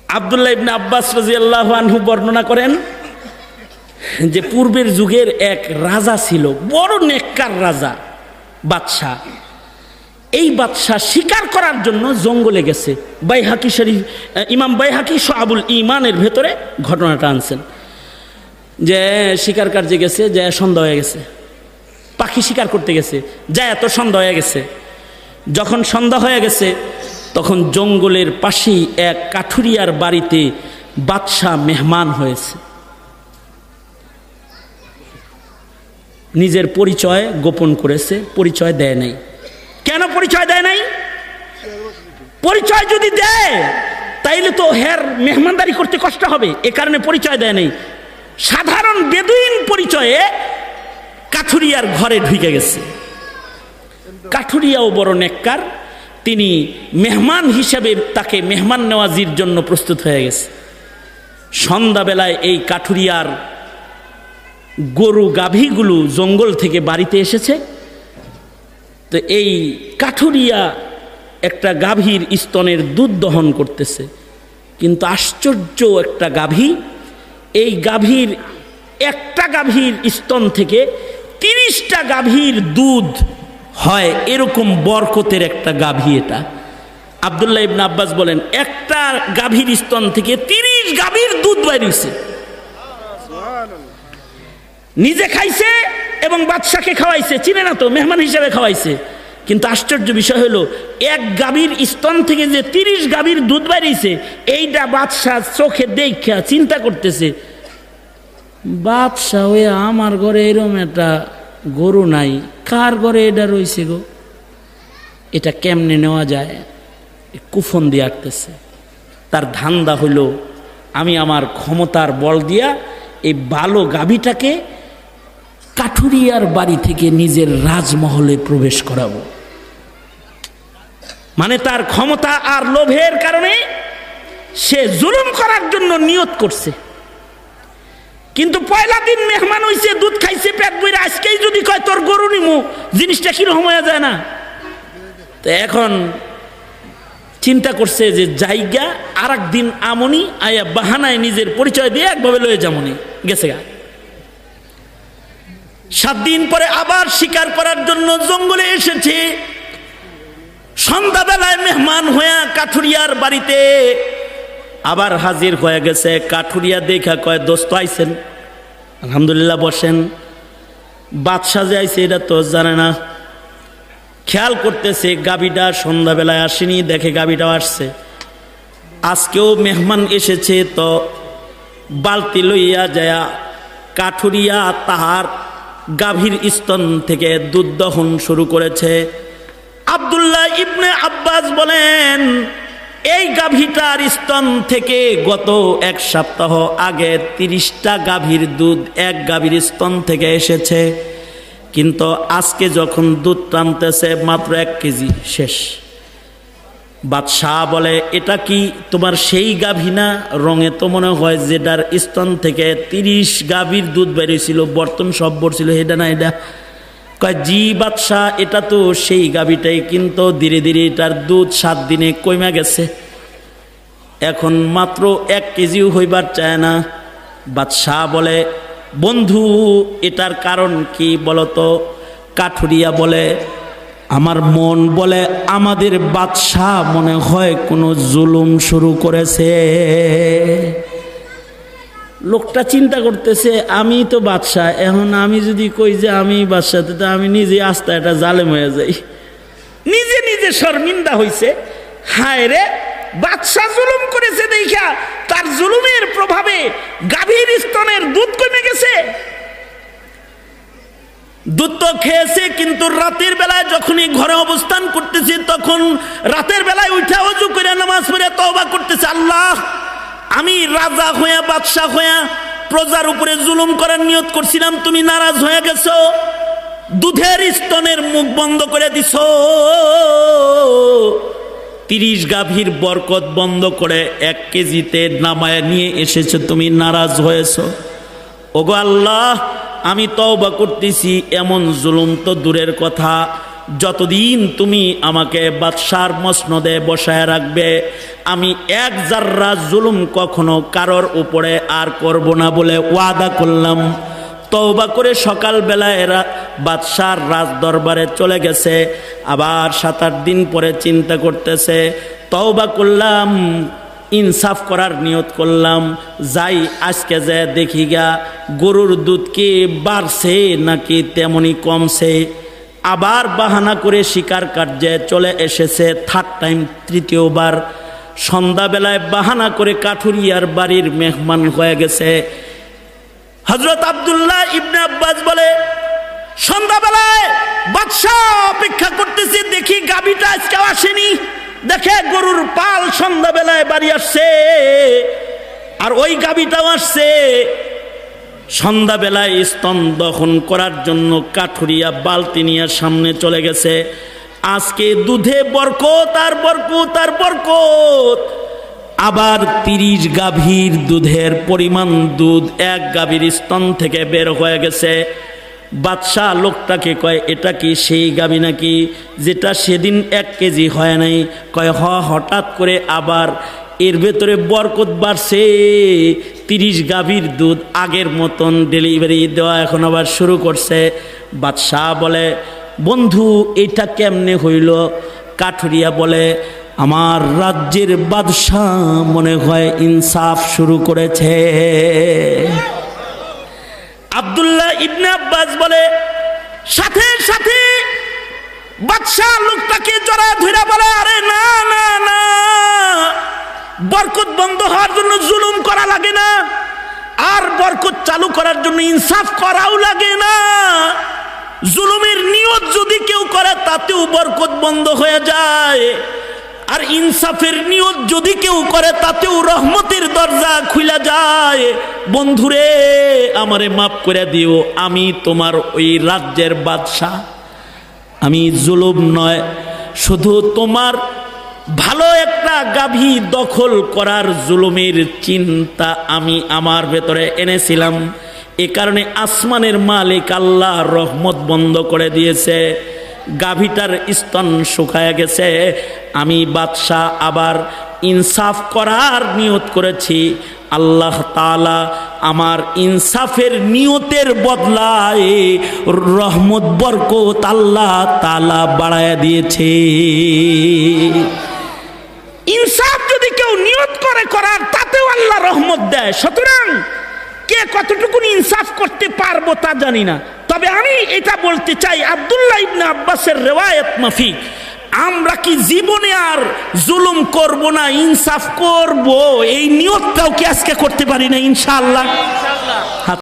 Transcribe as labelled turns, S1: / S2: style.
S1: আব্দুল্লাহ ইবনে আব্বাস রাদিয়াল্লাহু আনহু বর্ণনা করেন যে পূর্বের যুগের এক রাজা ছিল, বড় নেককার রাজা, বাদশাহ। এই বাদশাহ শিকার করার জন্য জঙ্গলে গেছে। বাইহাকি শরীফ, ইমাম বাইহাকি শুআবুল ঈমানের ভেতরে ঘটনাটা আনছেন যে শিকার কার্যে গেছে, যে সন্ধ্যা হয়ে গেছে, পাখি শিকার করতে গেছে, যা এত সন্ধ্যা হয়ে গেছে। যখন সন্ধ্যা হয়ে গেছে তখন জঙ্গলের পাশেই এক কাঠুরিয়ার বাড়িতে বাদশাহ মেহমান হয়েছে। নিজের পরিচয় গোপন করেছে, পরিচয় দেয় নাই। কেন পরিচয় দেয় নাই? পরিচয় যদি দেয় তাইলে তো হের মেহমানদারি করতে কষ্ট হবে, এ কারণে পরিচয় দেয় নাই। সাধারণ বেদুইন পরিচয়ে কাঠুরিয়ার ঘরে ঢুকে গেছে। কাঠুরিয়াও বড় নেককার, তিনি মেহমান হিসেবে তাকে মেহমান নেওয়াজির জন্য প্রস্তুত হয়ে গেছে। সন্ধ্যাবেলায় এই কাঠুরিয়ার গরু গাভীগুলো জঙ্গল থেকে বাড়িতে এসেছে। তো এই কাঠুরিয়া একটা গাভীর স্তনের দুধ দহন করতেছে, কিন্তু আশ্চর্য একটা গাভী, এই গাভীর একটা গাভীর স্তন থেকে 30টা গাভীর দুধ হয়, এরকম বরকতের একটা গাভী এটা। আব্দুল্লাহ ইবনে আব্বাস বলেন একটা গাভীর স্তন থেকে 30 গাভীর দুধ বাইর হইছে। নিজে খাইছে এবং বাদশাকে খাওয়াইছে, চিনে না তো, মেহমান হিসেবে খাওয়াইছে। কিন্তু আশ্চর্য বিষয় হলো এক গাভীর স্তন থেকে যে 30 গাভীর দুধ বাইরেছে, এইটা বাদশাহ চোখে দেখা চিন্তা করতেছে, বাদশাহ হয়ে আমার ঘরে এরকম একটা গরু নাই, কার ঘরে এটা রয়েছে গো, এটা কেমনে নেওয়া যায়? কুফন দিয়ে আঁকতেছে। তার ধান্দা হইল আমি আমার ক্ষমতার বল দিয়া এই ভালো গাভীটাকে কাঠুরিয়ার বাড়ি থেকে নিজের রাজমহলে প্রবেশ করাবো। মানে তার ক্ষমতা আর লোভের কারণে সে জুলুম করার জন্য নিয়ত করছে। কিন্তু পয়লা দিন মেহমান হইছে, দুধ খাইছে পেট বইরা, আজকেই যদি কয় তোর গরু নিমু, জিনিসটা কিরকম হয়ে যায় না? তো এখন চিন্তা করছে যে জায়গা আর একদিন আমনি আয়া বাহানায় নিজের পরিচয় দিয়ে একভাবে লয়ে যামনি, গেছে গা। 7 দিন পরে আবার শিকার করার জন্য জঙ্গলে এসেছে। সন্ধ্যাবেলায় মেহমান হইয়া কাঠুরিয়ার বাড়িতে আবার হাজির হয়ে গেছে। কাঠুরিয়া দেখা কয় দোস্ত আইছেন, আলহামদুলিল্লাহ বসেন। বাদশাহ যে আইছে এটা তো জানে না, খেয়াল করতেছে গাভীটা সন্ধ্যাবেলায় আসেনি, দেখে গাভীটাও আসছে। আজকেও মেহমান এসেছে, তো বালতি লইয়া যায়া কাঠুরিয়া তাহার গাভীর স্তন থেকে দুধ দহন শুরু করেছে। আব্দুল্লাহ ইবনে আব্বাস বলেন এই গাভীটার স্তন থেকে গত 1 সপ্তাহ আগে 30টা গাভীর দুধ এক গাভীর স্তন থেকে এসেছে, কিন্তু আজকে যখন দুধ টানতেছে মাত্র 1 কেজি শেষ। বাদশাহ বলে এটা কি তোমার সেই গাভী না? রঙে তো মনে হয় যেটার স্তন থেকে 30 গাভীর দুধ বেরিয়েছিল, বর্তন সব ভরছিল, এটা না? এটা কয় জি বাদশাহ, এটা তো সেই গাভীটাই, কিন্তু ধীরে ধীরে এটার দুধ 7 দিনে কমে গেছে, এখন মাত্র 1 কেজিও হইবার চায় না। বাদশাহ বলে বন্ধু এটার কারণ কি বলতো? কাঠুরিয়া বলে আমার মন বলে আমাদের বাদশাহ মনে হয় কোনো জুলুম শুরু করেছে। লোকটা চিন্তা করতেছে আমি তো বাদশাহ, এখন আমি যদি কই যে আমি বাদশাহ, তো আমি নিজে আস্তে একটা জালেম হয়ে যাই। নিজে নিজে শর্মিন্দা হইছে, হায় রে বাদশাহ জুলুম করেছে দেখা তার জুলুমের প্রভাবে গাভীর স্তনের দুধ কমে গেছে। দুধ তো খেয়েছে, কিন্তু রাতের বেলায় যখনই ঘরে অবস্থান করতেছে তখন রাতের বেলায় উঠা ওযু করে নামাজ পড়ে তওবা করতেছে, আল্লাহ আমি রাজা হইয়া বাদশাহ হইয়া প্রজার উপরে জুলুম করার নিয়ত করছিলাম, তুমি নারাজ হয়ে গেছো, দুধের স্তনের মুখ বন্ধ করে দিছো, 30 গাভীর বরকত বন্ধ করে 1 কেজিতে নামায় নিয়ে এসেছো, তুমি নারাজ হয়েছো। ওগো আল্লাহ আমি তওবা করতেছি, এমন জুলুম তো দূরের কথা, যতদিন তুমি আমাকে বাদশার মসনদে বসায় রাখবে আমি এক জাররা জুলুম কখনো কারোর উপরে আর করব না বলে ওয়াদা করলাম। তওবা করে সকালবেলা এরা বাদশার রাজ দরবারে চলে গেছে। আবার 7-8 দিন পরে চিন্তা করতেছে, তওবা করলাম, ইনসাফ করার নিয়ত করলাম, যাই আজকে যে দেখি গা গরুর দুধ কি বাড়ছে নাকি তেমনি কমছে। আবার বাহানা করে শিকার কার্যে চলে এসেছে 3rd টাইম, তৃতীয়বার। সন্ধ্যাবেলায় বাহানা করে কাঠুরিয়ার বাড়ির মেহমান হয়ে গেছে। হযরত আব্দুল্লাহ ইবনে আব্বাস বলে, সন্ধ্যাবেলায় বাদশাহ অপেক্ষা করতেছি, দেখি গাভীটা আজকে আসেনি। দেখে গরুর পাল সন্ধ্যাবেলায় বাড়ি আসছে, আর ওই গাভীটাও আসছে। সন্ধ্যাবেলায় স্তন দহন করার জন্য কাঠুরিয়া বালতি নিয়ে সামনে চলে গেছে। আজকে দুধে বরকত আর বরকত আর বরকত। আবার 30 গাভীর দুধের পরিমাণ দুধ এক গাভীর স্তন থেকে বের হয়ে গেছে। বাদশাহ লোকটাকে কয়, এটা কি সেই গাভী নাকি যেটা সেদিন 1 কেজি হয় নাই? কয় হঠাৎ করে আবার এর ভেতরে বরকত বাড়ছে। 30 গাভীর দুধ আগের মতন ডেলিভারি দেওয়া এখন আবার শুরু করছে। বাদশাহ বলে, বন্ধু এটা কেমনে হইল? কাঠুরিয়া বলে, আমার রাজ্যের বাদশাহ মনে হয় ইনসাফ শুরু করেছে। আব্দুল্লাহ ইবনে আব্বাস বলে, সাথে সাথে বাদশাহ লোকটাকে জড়া ধরে বলে, আরে না না না, বরকত বন্ধ হওয়ার জন্য জুলুম করা লাগে না, আর বরকত চালু করার জন্য ইনসাফ করাও লাগে না। জুলুমের নিয়ত যদি কেউ করে তাতেও বরকত বন্ধ হয়ে যায়, আর ইনসাফের নিয়ত যদি কেউ করে তাতেও রহমতের দরজা খুলে যায়। বন্ধুরে আমারে মাফ করে দিও, আমি তোমার ওই রাজ্যের বাদশাহ। আমি জুলুম নয়, শুধু তোমার ভালো একটা গাভী দখল করার জুলুমের চিন্তা আমি আমার ভেতরে এনেছিলাম। এ কারণে আসমানের মালিক আল্লাহ রহমত বন্ধ করে দিয়েছে, গাভীটার স্তন শুকায় গেছে। আমি বাদশাহ আবার ইনসাফ করার নিয়ত করেছি। আল্লাহ তাআলা আমার ইনসাফের নিয়তের বদলায় রহমত বরকত আল্লাহ তাআলা বাড়ায়া দিয়েছে। ইনসাফ যদি কেউ নিয়ত করে করার তাতেও আল্লাহ রহমত দেয়। সুতরাং কে কতটুকু ইনসাফ করতে পারবো তা জানি না, তবে আমি এটা বলতে চাই আব্দুল্লাহ ইবনে আব্বাসের রিওয়ায়াত মাফিক আমরা কি জীবনে আর জুলুম করব না, ইনসাফ করব, এই নিয়তটাও কি আজকে করতে পারি না ইনশাআল্লাহ?